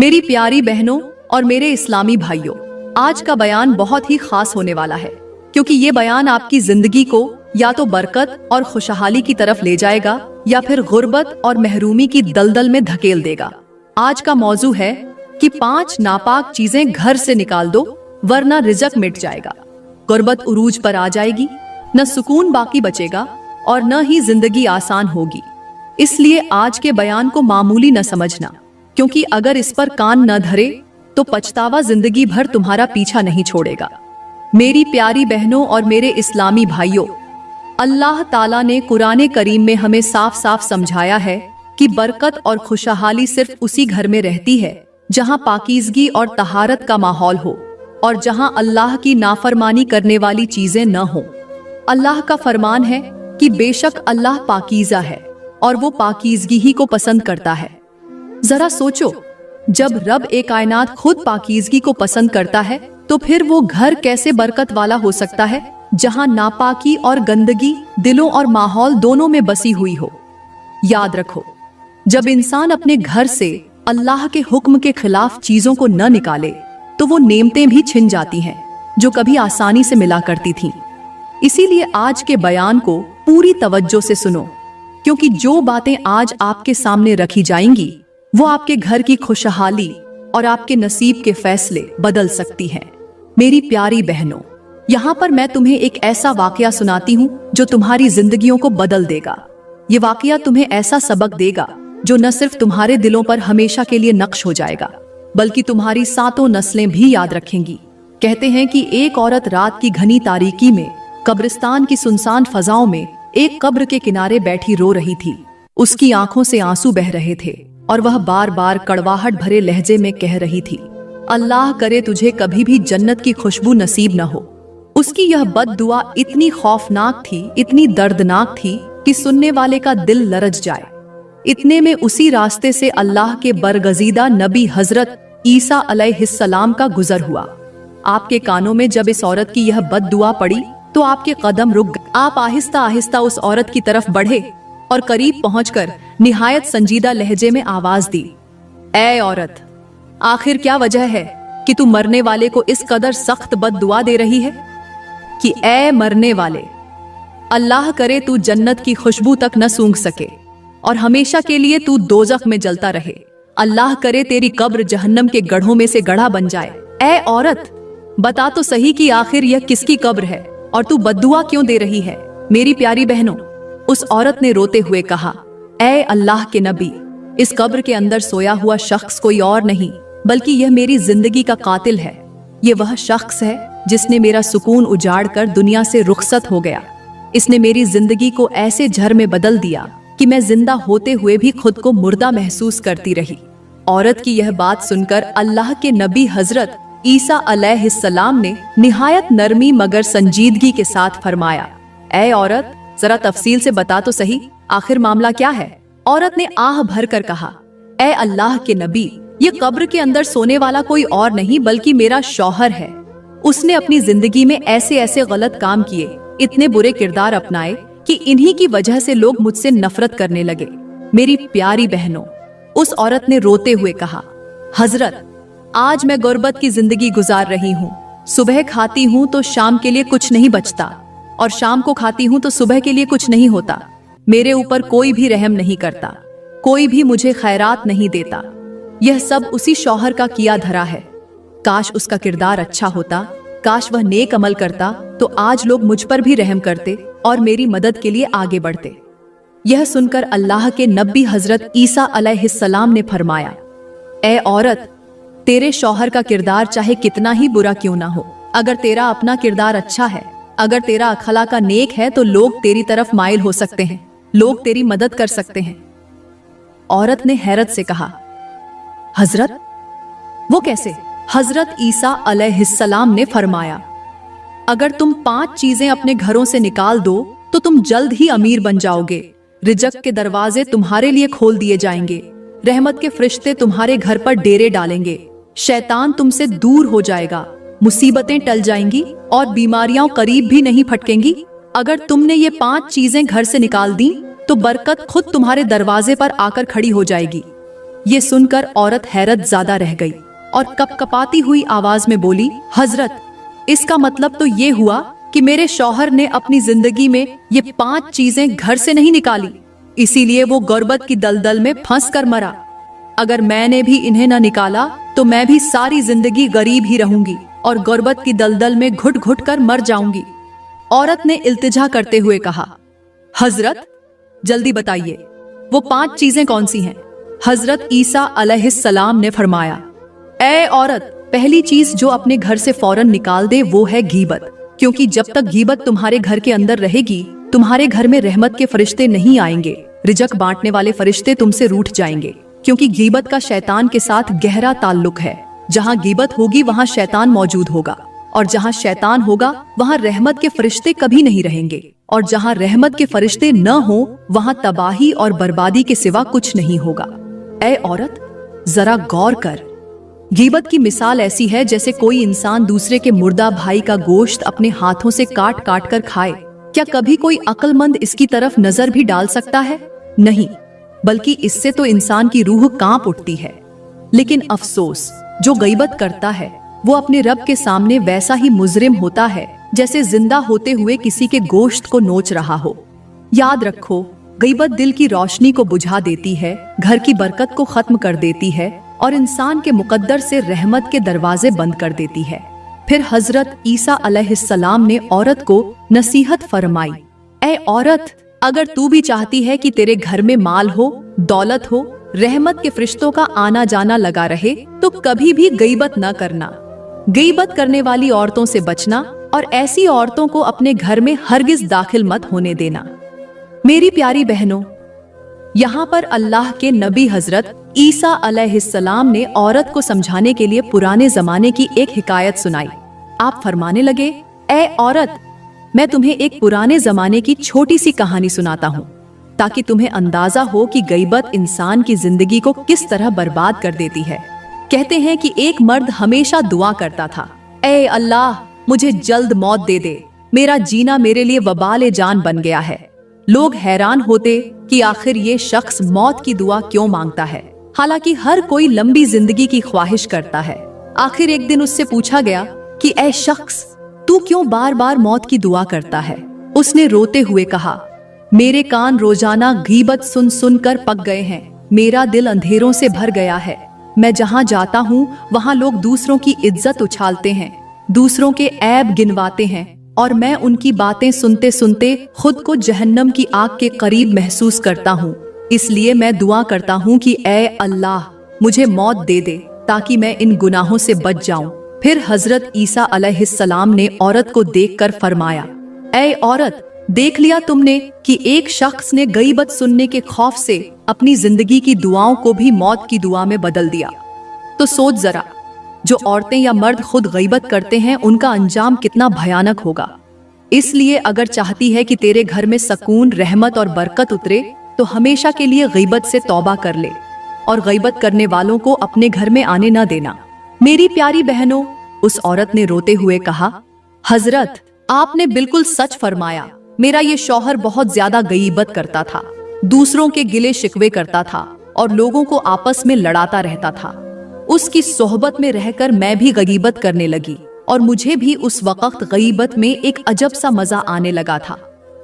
मेरी प्यारी बहनों और मेरे इस्लामी भाइयों, आज का बयान बहुत ही खास होने वाला है, क्योंकि ये बयान आपकी जिंदगी को या तो बरकत और खुशहाली की तरफ ले जाएगा या फिर गुर्बत और महरूमी की दलदल में धकेल देगा। आज का मौजू है कि 5 नापाक चीजें घर से निकाल दो, वरना रिज़्क मिट जाएगा, गुर्बत उरूज पर आ जाएगी, न सुकून बाकी बचेगा और न ही जिंदगी आसान होगी। इसलिए आज के बयान को मामूली न समझना, क्योंकि अगर इस पर कान न धरे तो पछतावा जिंदगी भर तुम्हारा पीछा नहीं छोड़ेगा। मेरी प्यारी बहनों और मेरे इस्लामी भाइयों, अल्लाह ताला ने कुरान करीम में हमें साफ साफ समझाया है कि बरकत और खुशहाली सिर्फ उसी घर में रहती है जहां पाकीज़गी और तहारत का माहौल हो और जहां अल्लाह की नाफरमानी करने वाली चीजें न हो। अल्लाह का फरमान है कि बेशक अल्लाह पाकीज़ा है और वो पाकीज़गी ही को पसंद करता है। जरा सोचो, जब रब ए कायनात खुद पाकीज़गी को पसंद करता है तो फिर वो घर कैसे बरकत वाला हो सकता है जहां नापाकी और गंदगी दिलों और माहौल दोनों में बसी हुई हो। याद रखो, जब इंसान अपने घर से अल्लाह के हुक्म के खिलाफ चीजों को न निकाले तो वो नेमतें भी छिन जाती हैं जो कभी आसानी से मिला करती थीं। इसीलिए आज के बयान को पूरी तवज्जो से सुनो, क्योंकि जो बातें आज आपके सामने रखी जाएंगी वो आपके घर की खुशहाली और आपके नसीब के फैसले बदल सकती हैं। मेरी प्यारी बहनों, यहाँ पर मैं तुम्हें एक ऐसा वाकया सुनाती हूँ जो तुम्हारी जिंदगियों को बदल देगा। ये वाकया तुम्हें ऐसा सबक देगा जो न सिर्फ तुम्हारे दिलों पर हमेशा के लिए नक्श हो जाएगा, बल्कि तुम्हारी 7 नस्लें भी याद रखेंगी। कहते हैं कि एक औरत रात की घनी तारीकी में कब्रिस्तान की सुनसान फजाओं में एक कब्र के किनारे बैठी रो रही थी। उसकी आंखों से आंसू बह रहे थे और वह बार बार कड़वाहट भरे लहजे में कह रही थी, अल्लाह करे तुझे कभी भी जन्नत की खुशबू नसीब न हो। उसकी यह बद्दुआ इतनी खौफनाक थी, इतनी दर्दनाक थी कि सुनने वाले का दिल लरज जाए। इतने में उसी रास्ते से अल्लाह के बरगजीदा नबी हजरत ईसा अलैहिस्सलाम का गुजर हुआ। आपके कानों में जब इस औरत की यह बद्दुआ पड़ी तो आपके कदम रुक गए। आप आहिस्ता आहिस्ता उस औरत की तरफ बढ़े और करीब पहुंचकर निहायत संजीदा लहजे में आवाज दी, ऐ औरत, आखिर क्या वजह है कि तू मरने वाले को इस कदर सख्त बद्दुआ दे रही है कि ऐ मरने वाले, अल्लाह करे तू जन्नत की खुशबू तक न सूंघ सके और हमेशा के लिए तू दोजख में जलता रहे। अल्लाह करे तेरी कब्र जहन्नम के गढ़ों में से गढ़ा बन जाए। ऐ औरत, बता तो सही कि आखिर यह किसकी कब्र है और तू बद्दुआ क्यों दे रही है। मेरी प्यारी बहनों, उस औरत ने रोते हुए कहा, ऐ अल्लाह के नबी, इस कब्र के अंदर सोया हुआ शख्स कोई और नहीं बल्कि यह मेरी जिंदगी का कातिल है। यह वह शख्स है जिसने मेरा सुकून उजाड़ कर दुनिया से रुखसत हो गया। इसने मेरी जिंदगी को ऐसे झर में बदल दिया कि मैं जिंदा होते हुए भी खुद को मुर्दा महसूस करती रही। औरत की यह बात सुनकर अल्लाह के नबी हजरत ईसा अलैहिस्सलाम ने निहायत नरमी मगर संजीदगी के साथ फरमाया, ऐ औरत, जरा तफसील से बता तो सही, आखिर मामला क्या है। औरत ने आह भर कर कहा, ऐ अल्लाह के नबी, ये कब्र के अंदर सोने वाला कोई और नहीं बल्कि मेरा शौहर है। उसने अपनी जिंदगी में ऐसे ऐसे गलत काम किए, इतने बुरे किरदार अपनाए कि इन्हीं की वजह से लोग मुझसे नफरत करने लगे। मेरी प्यारी बहनों, उस औरत ने रोते हुए कहा, हजरत, आज मैं गुर्बत की जिंदगी गुजार रही हूँ। सुबह खाती हूँ तो शाम के लिए कुछ नहीं बचता और शाम को खाती हूँ तो सुबह के लिए कुछ नहीं होता। मेरे ऊपर कोई भी रहम नहीं करता, कोई भी मुझे खैरात नहीं देता। यह सब उसी शौहर का किया धरा है। काश उसका किरदार अच्छा होता, काश वह नेक अमल करता तो आज लोग मुझ पर भी रहम करते और मेरी मदद के लिए आगे बढ़ते। यह सुनकर अल्लाह के नबी हजरत ईसा अलैहिस्सलाम ने फरमाया, ऐ औरत, तेरे शौहर का किरदार चाहे कितना ही बुरा क्यों ना हो, अगर तेरा अपना किरदार अच्छा है, अगर तेरा अखला का नेक है तो लोग तेरी तरफ माइल हो सकते हैं, लोग तेरी मदद कर सकते हैं। औरत ने हैरत से कहा, हजरत, वो कैसे? हजरत ईसा अलैहिस्सलाम ने फरमाया, अगर तुम 5 चीजें अपने घरों से निकाल दो तो तुम जल्द ही अमीर बन जाओगे। रिज़्क के दरवाजे तुम्हारे लिए खोल दिए जाएंगे, रहमत के फरिश्ते तुम्हारे घर पर डेरे डालेंगे, शैतान तुमसे दूर हो जाएगा, मुसीबतें टल जाएंगी और बीमारियां करीब भी नहीं फटकेंगी। अगर तुमने ये 5 चीजें घर से निकाल दी तो बरकत खुद तुम्हारे दरवाजे पर आकर खड़ी हो जाएगी। ये सुनकर औरत हैरत ज़्यादा रह गई और कपकपाती हुई आवाज में बोली, हजरत, इसका मतलब तो ये हुआ कि मेरे शौहर ने अपनी जिंदगी में ये 5 चीजें घर से नहीं निकाली, इसीलिए वो गुर्बत की दलदल में फंस कर मरा। अगर मैंने भी इन्हें न निकाला तो मैं भी सारी जिंदगी गरीब ही रहूंगी और गुर्बत की दलदल में घुट घुट कर मर जाऊंगी। औरत ने इल्तिजा करते हुए कहा, हजरत, जल्दी बताइए वो 5 चीजें कौन सी हैं? हजरत ईसा अलैहिस्सलाम ने फरमाया, ऐ औरत, पहली चीज जो अपने घर से फौरन निकाल दे वो है गीबत, क्योंकि जब तक गीबत तुम्हारे घर के अंदर रहेगी तुम्हारे घर में रहमत के फरिश्ते नहीं आएंगे, रिजक बांटने वाले फरिश्ते तुमसे रूठ जाएंगे, क्योंकि गीबत का शैतान के साथ गहरा ताल्लुक है। जहाँ गीबत होगी वहाँ शैतान मौजूद होगा, और जहाँ शैतान होगा वहाँ रहमत के फरिश्ते कभी नहीं रहेंगे, और जहाँ रहमत के फरिश्ते न हो वहाँ तबाही और बर्बादी के सिवा कुछ नहीं होगा। ऐ औरत, जरा गौर कर, गीबत की मिसाल ऐसी है जैसे कोई इंसान दूसरे के मुर्दा भाई का गोश्त अपने हाथों से काट काट कर खाए। क्या कभी कोई अक्लमंद इसकी तरफ नजर भी डाल सकता है? नहीं, बल्कि इससे तो इंसान की रूह कांप उठती है। लेकिन अफसोस, जो गीबत करता है वो अपने रब के सामने वैसा ही मुजरिम होता है जैसे जिंदा होते हुए किसी के गोश्त को नोच रहा हो। याद रखो, गीबत दिल की रोशनी को बुझा देती है, घर की बरकत को खत्म कर देती है और इंसान के मुकद्दर से रहमत के दरवाजे बंद कर देती है। फिर हजरत ईसा अलैहिस्सलाम ने औरत को नसीहत फरमाई, ऐ औरत, अगर तू भी चाहती है कि तेरे घर में माल हो, दौलत हो, रहमत के फरिश्तों का आना जाना लगा रहे, तो कभी भी गीबत न करना। गीबत करने वाली औरतों से बचना और ऐसी औरतों को अपने घर में हरगिज दाखिल मत होने देना। मेरी प्यारी बहनों, यहाँ पर अल्लाह के नबी हजरत ईसा अलैहिस्सलाम ने औरत को समझाने के लिए पुराने जमाने की एक हिकायत सुनाई। आप फरमाने लगे, ऐ औरत, मैं तुम्हें एक पुराने जमाने की छोटी सी कहानी सुनाता हूँ, ताकि तुम्हें अंदाजा हो कि गीबत इंसान की जिंदगी को किस तरह बर्बाद कर देती है। कहते हैं कि एक मर्द हमेशा दुआ करता था, ऐ अल्लाह, मुझे जल्द मौत दे दे, मेरा जीना मेरे लिए वबाल जान बन गया है। लोग हैरान होते कि आखिर ये शख्स मौत की दुआ क्यों मांगता है, हालांकि हर कोई लंबी जिंदगी की ख्वाहिश करता है। आखिर एक दिन उससे पूछा गया कि ऐ शख्स, तू क्यों बार बार मौत की दुआ करता है? उसने रोते हुए कहा, मेरे कान रोजाना गीबत सुन सुन कर पक गए हैं, मेरा दिल अंधेरों से भर गया है। मैं जहाँ जाता हूँ वहाँ लोग दूसरों की इज्जत उछालते हैं, दूसरों के ऐब गिनवाते हैं, और मैं उनकी बातें सुनते सुनते खुद को जहन्नम की आग के करीब महसूस करता हूँ। इसलिए मैं दुआ करता हूँ कि ऐ अल्लाह, मुझे मौत दे दे ताकि मैं इन गुनाहों से बच जाऊं। फिर हजरत ईसा अलैहिस्सलाम ने औरत को देखकर फरमाया, ऐ औरत, देख लिया तुमने कि एक शख्स ने गीबत सुनने के खौफ से अपनी जिंदगी की दुआओं को भी मौत की दुआ में बदल दिया। तो सोच जरा, जो औरतें या मर्द खुद गीबत करते हैं उनका अंजाम कितना भयानक होगा। इसलिए अगर चाहती है कि तेरे घर में सकून, रहमत और बरकत उतरे तो हमेशा के लिए गीबत से तौबा कर ले और गीबत करने वालों को अपने घर में आने न देना। मेरी प्यारी बहनों, उस औरत ने रोते हुए कहा, हजरत, आपने बिल्कुल सच फरमाया। मेरा ये शौहर बहुत ज्यादा गीबत करता था, दूसरों के गिले शिकवे करता था और लोगों को आपस में लड़ाता रहता था। उसकी सोहबत में रहकर मैं भी गीबत करने लगी और मुझे भी उस वक्त गीबत में एक अजब सा मजा आने लगा था।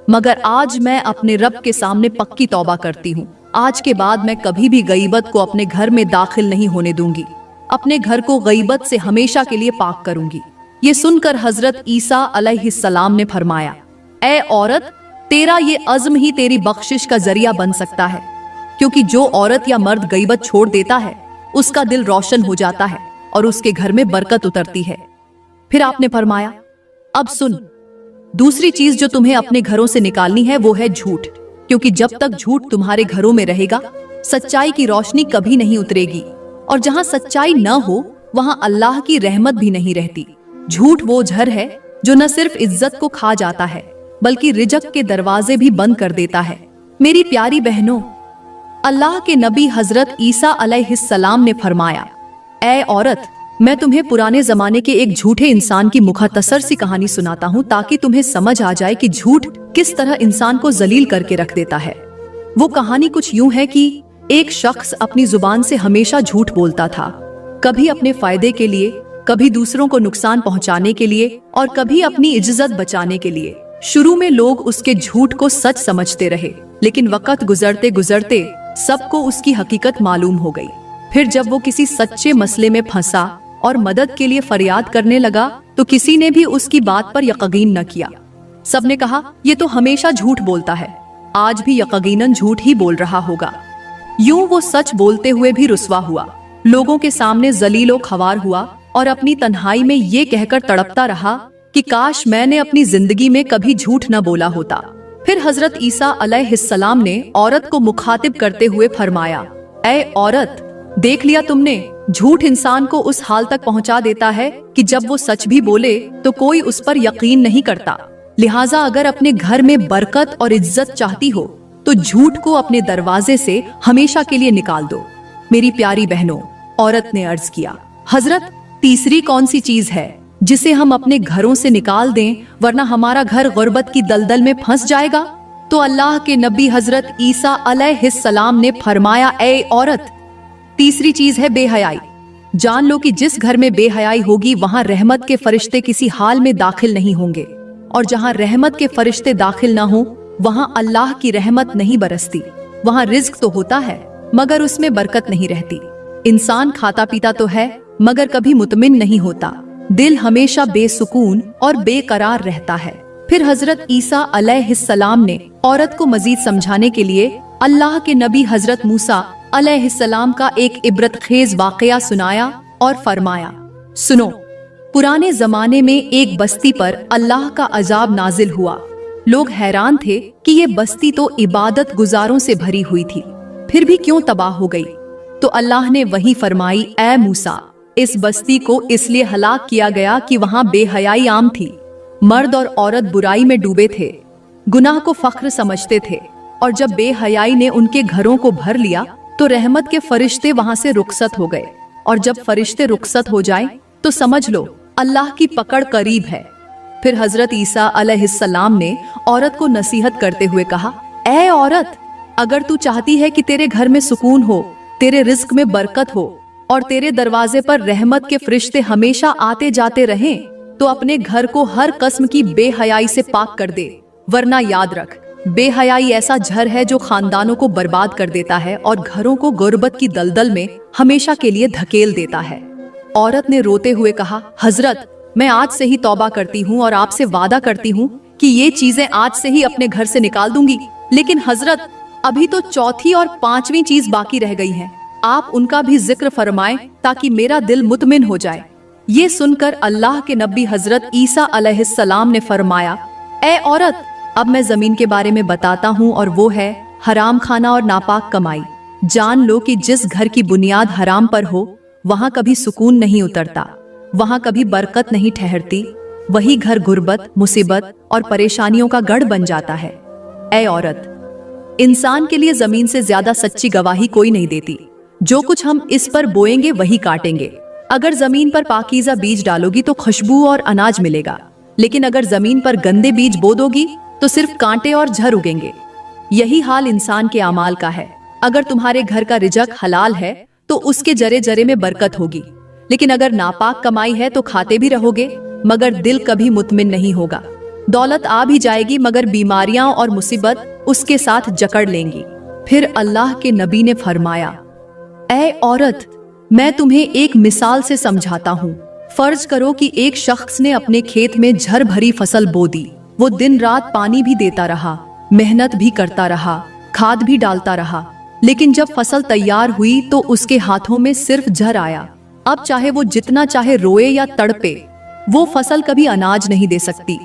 मगर आज मैं अपने रब के सामने पक्की तौबा करती हूँ। आज के बाद मैं कभी भी गीबत को अपने घर में दाखिल नहीं होने दूंगी। अपने घर को गीबत से हमेशा के लिए पाक करूंगी। ये सुनकर हजरत ईसा अलैहिस्सलाम ने फरमाया, ऐ औरत, तेरा ये अज़्म ही तेरी बख्शिश का जरिया बन सकता है, क्योंकि जो औरत या मर्द गीबत छोड़ देता है उसका दिल रोशन हो जाता है और उसके घर में बरकत उतरती है। फिर आपने फरमाया, अब सुन, दूसरी चीज जो तुम्हें अपने घरों से निकालनी है वो है झूठ, क्योंकि जब तक झूठ तुम्हारे घरों में रहेगा सच्चाई की रोशनी कभी नहीं उतरेगी, और जहाँ सच्चाई न हो वहाँ अल्लाह की रहमत भी नहीं रहती। झूठ वो जहर है जो न सिर्फ इज्जत को खा जाता है बल्कि रिजक के दरवाजे भी बंद कर देता है। मेरी प्यारी बहनों, अल्लाह के नबी हजरत ईसा अलैहिस्सलाम ने फरमाया, ऐ औरत, मैं तुम्हें पुराने जमाने के एक झूठे इंसान की मुख्तसर सी कहानी सुनाता हूँ ताकि तुम्हें समझ आ जाए कि झूठ किस तरह इंसान को जलील करके रख देता है। वो कहानी कुछ यूं है कि एक शख्स अपनी जुबान से हमेशा झूठ बोलता था, कभी अपने फायदे के लिए, कभी दूसरों को नुकसान पहुंचाने के लिए और कभी अपनी इज्जत बचाने के लिए। शुरू में लोग उसके झूठ को सच समझते रहे, लेकिन वक्त गुजरते गुजरते सबको उसकी हकीकत मालूम हो गई। फिर जब वो किसी सच्चे मसले में फंसा और मदद के लिए फरियाद करने लगा तो किसी ने भी उसकी बात पर यकीन न किया। सबने कहा, ये तो हमेशा झूठ बोलता है, आज भी यकीनन झूठ ही बोल रहा होगा। यूं वो सच बोलते हुए भी रुस्वा हुआ, लोगों के सामने जलीलो ख्वार हुआ और अपनी तन्हाई में ये कहकर तड़पता रहा कि काश मैंने अपनी जिंदगी में कभी झूठ न बोला होता। फिर हजरत ईसा अलैहिस्सलाम ने औरत को मुखातिब करते हुए फरमाया, ऐ औरत, देख लिया तुमने, झूठ इंसान को उस हाल तक पहुंचा देता है कि जब वो सच भी बोले तो कोई उस पर यकीन नहीं करता। लिहाजा अगर अपने घर में बरकत और इज्जत चाहती हो तो झूठ को अपने दरवाजे से हमेशा के लिए निकाल दो। मेरी प्यारी बहनों, औरत ने अर्ज किया, हजरत, तीसरी कौन सी चीज है जिसे हम अपने घरों से निकाल दें वरना हमारा घर गुर्बत की दलदल में फंस जाएगा? तो अल्लाह के नबी हजरत ईसा अलैहिस्सलाम ने फरमाया, ऐ औरत, तीसरी चीज है बेहयाई। जान लो कि जिस घर में बेहयाई होगी वहां रहमत के फरिश्ते किसी हाल में दाखिल नहीं होंगे, और जहां रहमत के फरिश्ते दाखिल ना हो वहां अल्लाह की रहमत नहीं बरसती। वहां रिज्क तो होता है मगर उसमें बरकत नहीं रहती। इंसान खाता पीता तो है मगर कभी मुतमिन नहीं होता, दिल हमेशा बेसुकून और बेकरार रहता है। फिर हजरत ईसा अलैहिस्सलाम ने औरत को मजीद समझाने के लिए अल्लाह के नबी हजरत मूसा अलैहिस्सलाम का एक इबरतखेज वाकया सुनाया और फरमाया, सुनो, पुराने जमाने में एक बस्ती पर अल्लाह का अजाब नाजिल हुआ। लोग हैरान थे कि ये बस्ती तो इबादत गुजारों से भरी हुई थी, फिर भी क्यों तबाह हो गई? तो अल्लाह ने वही फरमाई, ऐ मूसा, इस बस्ती को इसलिए हलाक किया गया कि वहाँ बेहयाई आम थी। मर्द और औरत बुराई में डूबे थे, गुनाह को फख्र समझते थे, और जब बेहयाई ने उनके घरों को भर लिया तो रहमत के फरिश्ते वहाँ से रुखसत हो गए। और जब फरिश्ते रुखसत हो जाएं तो समझ लो अल्लाह की पकड़ करीब है। फिर हजरत ईसा अलैहिस्सलाम ने औरत को नसीहत करते हुए कहा, ऐ औरत, अगर तू चाहती है कि तेरे घर में सुकून हो, तेरे रिज्क में बरकत हो और तेरे दरवाजे पर रहमत के फरिश्ते हमेशा आते जाते रहें, तो अपने घर को हर किस्म की बेहयाई से पाक कर दे। वरना याद रख, बेहयाई ऐसा झर है जो खानदानों को बर्बाद कर देता है और घरों को गुर्बत की दलदल में हमेशा के लिए धकेल देता है। औरत ने रोते हुए कहा, हजरत, मैं आज से ही तौबा करती हूँ और आपसे वादा करती हूँ कि ये चीजें आज से ही अपने घर से निकाल दूंगी। लेकिन हजरत, अभी तो चौथी और पांचवी चीज बाकी रह गई हैं, आप उनका भी जिक्र फरमाएं ताकि मेरा दिल मुतमिन हो जाए। ये सुनकर अल्लाह के नबी हजरत ईसा अलैहिस्सलाम ने फरमाया, ऐ औरत, अब मैं जमीन के बारे में बताता हूँ और वो है हराम खाना और नापाक कमाई। जान लो कि जिस घर की बुनियाद हराम पर हो वहाँ कभी सुकून नहीं उतरता, वहाँ कभी बरकत नहीं ठहरती, वही घर गुर्बत, मुसीबत और परेशानियों का गढ़ बन जाता है। ऐ औरत, इंसान के लिए जमीन से ज्यादा सच्ची गवाही कोई नहीं देती। जो कुछ हम इस पर बोएंगे वही काटेंगे। अगर जमीन पर पाकीज़ा बीज डालोगी तो खुशबू और अनाज मिलेगा, लेकिन अगर जमीन पर गंदे बीज बो दोगी तो सिर्फ कांटे और झर उगेंगे। यही हाल इंसान के अमाल का है। अगर तुम्हारे घर का रिजक हलाल है तो उसके जरे जरे में बरकत होगी, लेकिन अगर नापाक कमाई है तो खाते भी रहोगे मगर दिल कभी मुतमिन नहीं होगा। दौलत आ भी जाएगी मगर बीमारियां और मुसीबत उसके साथ जकड़ लेंगी। फिर अल्लाह के नबी ने फरमाया, ऐ औरत, मैं तुम्हें एक मिसाल से समझाता हूँ। फर्ज करो कि एक शख्स ने अपने खेत में झर भरी फसल बो दी। वो दिन रात पानी भी देता रहा, मेहनत भी करता रहा, खाद भी डालता रहा, लेकिन जब फसल तैयार हुई तो उसके हाथों में सिर्फ झर आया। अब चाहे वो जितना चाहे रोए या तड़पे, वो फसल कभी अनाज नहीं दे सकती,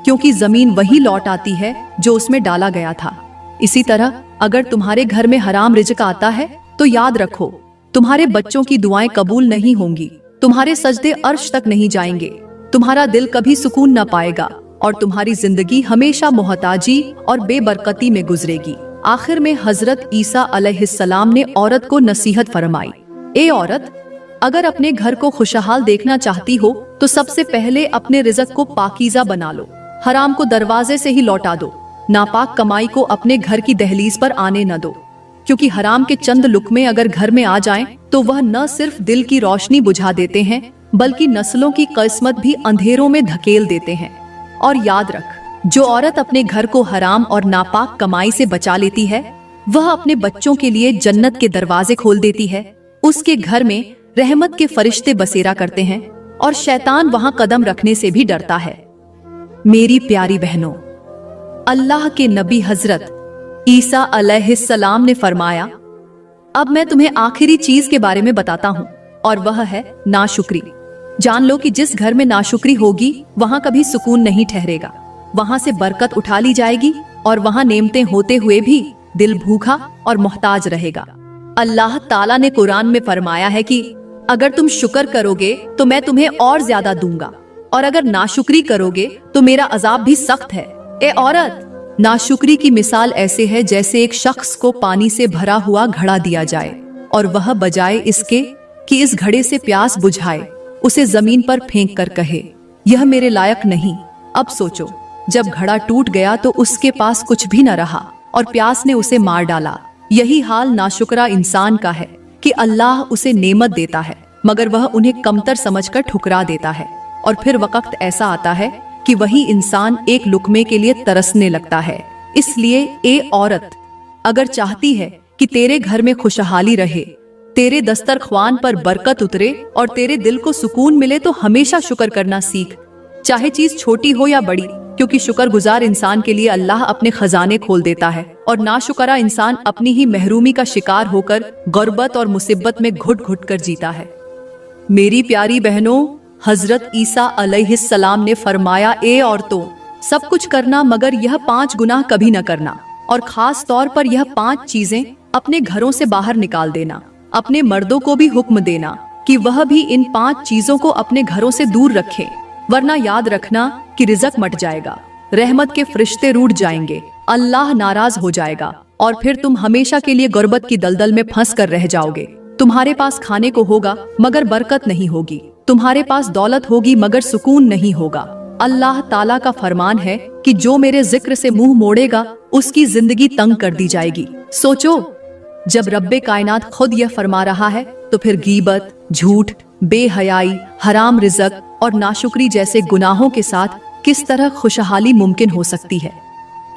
क्योंकि जमीन वही लौट आती है जो उसमें डाला गया था। इसी तरह अगर तुम्हारे घर में हराम रिज़्क आता है तो याद रखो, तुम्हारे बच्चों की दुआएं कबूल नहीं होंगी, तुम्हारे सजदे अर्श तक नहीं जाएंगे, तुम्हारा दिल कभी सुकून न पाएगा और तुम्हारी जिंदगी हमेशा मोहताजी और बेबरकती में गुजरेगी। आखिर में हजरत ईसा अलैहिस्सलाम ने औरत को नसीहत फरमाई, ए औरत, अगर अपने घर को खुशहाल देखना चाहती हो तो सबसे पहले अपने रिज़्क को पाकीज़ा बना लो। हराम को दरवाजे से ही लौटा दो, नापाक कमाई को अपने घर की दहलीज पर आने न दो। क्योंकि हराम के चंद लुक़मे अगर घर में आ जाएं, तो वह न सिर्फ दिल की रोशनी बुझा देते हैं, बल्कि नस्लों की किस्मत भी अंधेरों में धकेल देते हैं। और याद रख, जो औरत अपने घर को हराम और नापाक कमाई से बचा लेती है, वह अपने बच्चों के लिए जन्नत के दरवाजे खोल देती है। उसके घर में रहमत के फरिश्ते बसेरा करते हैं और शैतान वहां कदम रखने से भी डरता है। मेरी प्यारी बहनों, अल्लाह के नबी हजरत ईसा अलैहिस्सलाम ने फरमाया, अब मैं तुम्हें आखिरी चीज के बारे में बताता हूँ, और वह है नाशुक्री। जान लो कि जिस घर में नाशुक्री होगी वहां कभी सुकून नहीं ठहरेगा, वहां से बरकत उठा ली जाएगी और वहां नेमतें होते हुए भी दिल भूखा और मोहताज रहेगा। अल्लाह ताला ने कुरान में फरमाया है कि अगर तुम शुक्र करोगे तो मैं तुम्हें और ज्यादा दूंगा, और अगर नाशुक्री करोगे तो मेरा अजाब भी सख्त है। ए औरत, नाशुक्री की मिसाल ऐसे है जैसे एक शख्स को पानी से भरा हुआ घड़ा दिया जाए और वह बजाय इसके कि इस घड़े से प्यास बुझाए, उसे जमीन पर फेंक कर कहे, यह मेरे लायक नहीं। अब सोचो, जब घड़ा टूट गया तो उसके पास कुछ भी न रहा और प्यास ने उसे मार डाला। यही हाल नाशुक्रा इंसान का है कि अल्लाह उसे नेमत देता है, मगर वह उन्हें कमतर समझकर ठुकरा देता है, और फिर वक्त ऐसा आता है कि वही इंसान एक लुकमे के लिए तरसने लगता है। इसलिए ए औरत, अगर चाहती है कि तेरे घर में खुशहाली रहे, तेरे दस्तरख्वान पर बरकत उतरे और तेरे दिल को सुकून मिले, तो हमेशा शुक्र करना सीख, चाहे चीज छोटी हो या बड़ी, क्योंकि शुक्रगुजार इंसान के लिए अल्लाह अपने खजाने खोल देता है और नाशुकरा इंसान अपनी ही महरूमी का शिकार होकर गुर्बत और मुसीबत में घुट घुट कर जीता है। मेरी प्यारी बहनों, हजरत ईसा अलैहिस्सलाम ने फरमाया, ए औरतों, सब कुछ करना मगर यह 5 गुनाह कभी न करना, और खास तौर पर यह 5 चीजें अपने घरों से बाहर निकाल देना। अपने मर्दों को भी हुक्म देना कि वह भी इन 5 चीजों को अपने घरों से दूर रखें, वरना याद रखना कि रिज़्क मट जाएगा, रहमत के फरिश्ते रूठ जाएंगे, अल्लाह नाराज हो जाएगा और फिर तुम हमेशा के लिए गुर्बत की दलदल में फंस कर रह जाओगे। तुम्हारे पास खाने को होगा मगर बरकत नहीं होगी, तुम्हारे पास दौलत होगी मगर सुकून नहीं होगा। अल्लाह ताला का फरमान है कि जो मेरे जिक्र से मुंह मोड़ेगा उसकी जिंदगी तंग कर दी जाएगी। सोचो, जब रब्बे कायनात खुद यह फरमा रहा है तो फिर गीबत, झूठ, बेहयाई, हराम रिज़्क और नाशुक्री जैसे गुनाहों के साथ किस तरह खुशहाली मुमकिन हो सकती है।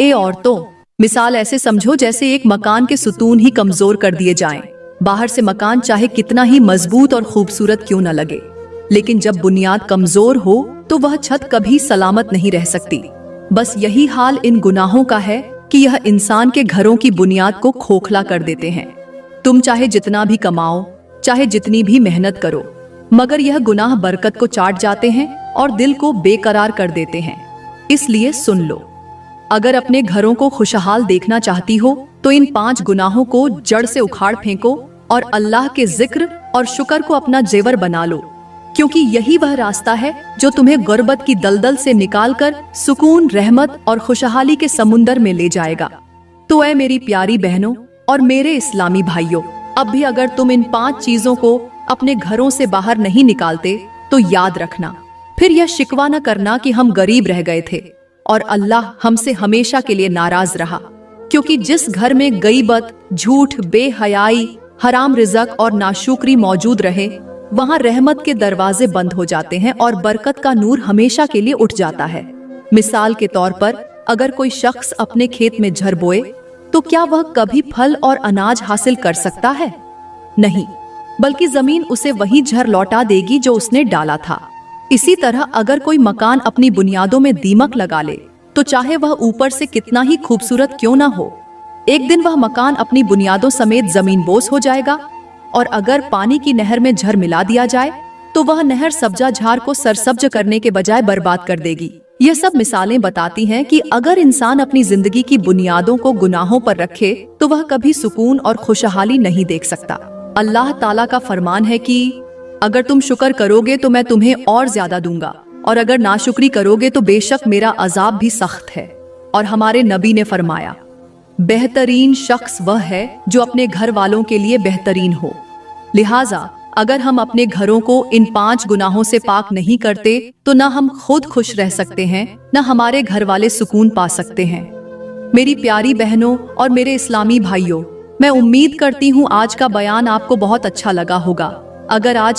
ए औरतों, मिसाल ऐसे समझो जैसे एक मकान के सुतून ही कमजोर कर दिए जाएं। बाहर से मकान चाहे कितना ही मजबूत और खूबसूरत क्यों न लगे, लेकिन जब बुनियाद कमजोर हो तो वह छत कभी सलामत नहीं रह सकती। बस यही हाल इन गुनाहों का है कि यह इंसान के घरों की बुनियाद को खोखला कर देते हैं। तुम चाहे जितना भी कमाओ, चाहे जितनी भी मेहनत करो, मगर यह गुनाह बरकत को चाट जाते हैं और दिल को बेकरार कर देते हैं। इसलिए सुन लो, अगर अपने घरों को खुशहाल देखना चाहती हो तो इन 5 गुनाहों को जड़ से उखाड़ फेंको और अल्लाह के जिक्र और शुक्र को अपना जेवर बना लो, क्योंकि यही वह रास्ता है जो तुम्हें गुर्बत की दलदल से निकालकर सुकून, रहमत और खुशहाली के समुंदर में ले जाएगा। तो ऐ मेरी प्यारी बहनों और मेरे इस्लामी भाइयों, अब भी अगर तुम इन 5 चीजों को अपने घरों से बाहर नहीं निकालते तो याद रखना, फिर यह शिकवा न करना कि हम गरीब रह गए थे और अल्लाह हमसे हमेशा के लिए नाराज रहा, क्योंकि जिस घर में गईबत, झूठ, बेहयाई, हराम रिज़्क और नाशुक्री मौजूद रहे, वहाँ रहमत के दरवाजे बंद हो जाते हैं और बरकत का नूर हमेशा के लिए उठ जाता है। मिसाल के तौर पर, अगर कोई शख्स अपने खेत में झर बोए तो क्या वह कभी फल और अनाज हासिल कर सकता है? नहीं, बल्कि जमीन उसे वही झर लौटा देगी जो उसने डाला था। इसी तरह अगर कोई मकान अपनी बुनियादों में दीमक लगा ले तो चाहे वह ऊपर से कितना ही खूबसूरत क्यों ना हो, एक दिन वह मकान अपनी बुनियादों समेत जमीन बोस हो जाएगा। और अगर पानी की नहर में झर मिला दिया जाए तो वह नहर सब्जा झाड़ को सरसब्ज करने के बजाय बर्बाद कर देगी। यह सब मिसालें बताती हैं कि अगर इंसान अपनी जिंदगी की बुनियादों को गुनाहों पर रखे तो वह कभी सुकून और खुशहाली नहीं देख सकता। अल्लाह ताला का फरमान है कि अगर तुम शुक्र करोगे तो मैं तुम्हें और ज्यादा दूंगा, और अगर नाशुक्री करोगे तो बेशक मेरा अजाब भी सख्त है। और हमारे नबी ने फरमाया, बेहतरीन शख्स वह है जो अपने घर वालों के लिए बेहतरीन हो। लिहाजा अगर हम अपने घरों को इन 5 गुनाहों से पाक नहीं करते तो न हम खुद खुश रह सकते हैं, न हमारे घर वाले सुकून पा सकते हैं। मेरी प्यारी बहनों और मेरे इस्लामी भाइयों, मैं उम्मीद करती हूँ आज का बयान आपको बहुत अच्छा लगा होगा। अगर आज